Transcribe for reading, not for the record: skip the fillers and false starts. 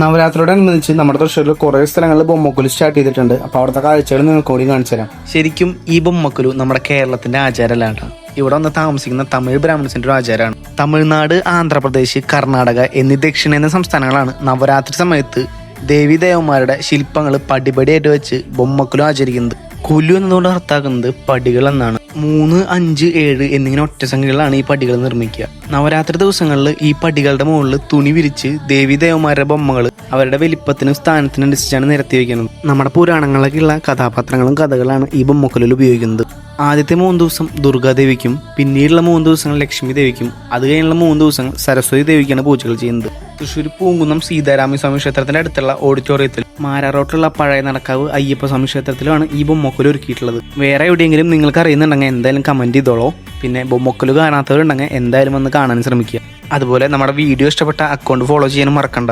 നവരാത്രിയോടനുബന്ധിച്ച് നമ്മുടെ തൃശ്ശൂരിൽ കുറേ സ്ഥലങ്ങളിൽ ബൊമ്മക്കുലു സ്റ്റാർട്ട് ചെയ്തിട്ടുണ്ട്. അപ്പോൾ അവിടുത്തെ കാഴ്ചകൾ നിങ്ങൾക്ക് കൂടി കാണിച്ചു തരാം. ശരിക്കും ഈ ബൊമ്മക്കുലു നമ്മുടെ കേരളത്തിന്റെ ആചാരമല്ലാണ്ട് ഇവിടെ വന്ന് താമസിക്കുന്ന തമിഴ് ബ്രാഹ്മണസിന്റെ ഒരു ആചാരമാണ്. തമിഴ്നാട്, ആന്ധ്രാപ്രദേശ്, കർണാടക എന്നീ ദക്ഷിണേന്ത്യൻ സംസ്ഥാനങ്ങളാണ് നവരാത്രി സമയത്ത് ദേവീദേവന്മാരുടെ ശില്പങ്ങൾ പടിപടിയായിട്ട് വെച്ച് ബൊമ്മക്കുലു ആചരിക്കുന്നത്. കുലു എന്നതുകൊണ്ട് അർത്ഥാക്കുന്നത് പടികൾ എന്നാണ്. 3, 5, 7 എന്നിങ്ങനെ ഒറ്റ സംഖ്യകളിലാണ് ഈ പടികൾ നിർമ്മിക്കുക. നവരാത്രി ദിവസങ്ങളിൽ ഈ പടികളുടെ മുകളിൽ തുണി വിരിച്ച് ദേവീദേവന്മാരുടെ ബൊമ്മകൾ അവരുടെ വലിപ്പത്തിനും സ്ഥാനത്തിനനുസരിച്ചാണ് നിരത്തി വയ്ക്കുന്നത്. നമ്മുടെ പുരാണങ്ങളിലേക്കുള്ള കഥാപാത്രങ്ങളും കഥകളാണ് ഈ ബൊമ്മക്കുലിൽ ഉപയോഗിക്കുന്നത്. ആദ്യത്തെ 3 ദിവസം ദുർഗാദേവിക്കും, പിന്നീടുള്ള 3 ദിവസങ്ങൾ ലക്ഷ്മി ദേവിക്കും, അത് കഴിഞ്ഞുള്ള 3 ദിവസങ്ങൾ സരസ്വതി ദേവിക്കാണ് പൂജകൾ ചെയ്യുന്നത്. തൃശ്ശൂർ പൂങ്കുന്നം സീതാരാമസ്വാമി ക്ഷേത്രത്തിന്റെ അടുത്തുള്ള ഓഡിറ്റോറിയത്തിൽ മാരാറോട്ടുള്ള പഴയ നടക്കാവ് അയ്യപ്പ സ്വാമി ക്ഷേത്രത്തിലാണ് ഈ ബൊമ്മക്കുലു ഒരുക്കിയിട്ടുള്ളത്. വേറെ എവിടെയെങ്കിലും നിങ്ങൾക്ക് അറിയുന്നുണ്ടെങ്കിൽ എന്തായാലും കമന്റ് ചെയ്തോളൂ. പിന്നെ ബൊമ്മക്കുലു കാണാത്തവരുണ്ടെങ്കിൽ എന്തായാലും വന്ന് കാണാൻ ശ്രമിക്കുക. അതുപോലെ നമ്മുടെ വീഡിയോ ഇഷ്ടപ്പെട്ട അക്കൗണ്ട് ഫോളോ ചെയ്യാനും മറക്കണ്ട.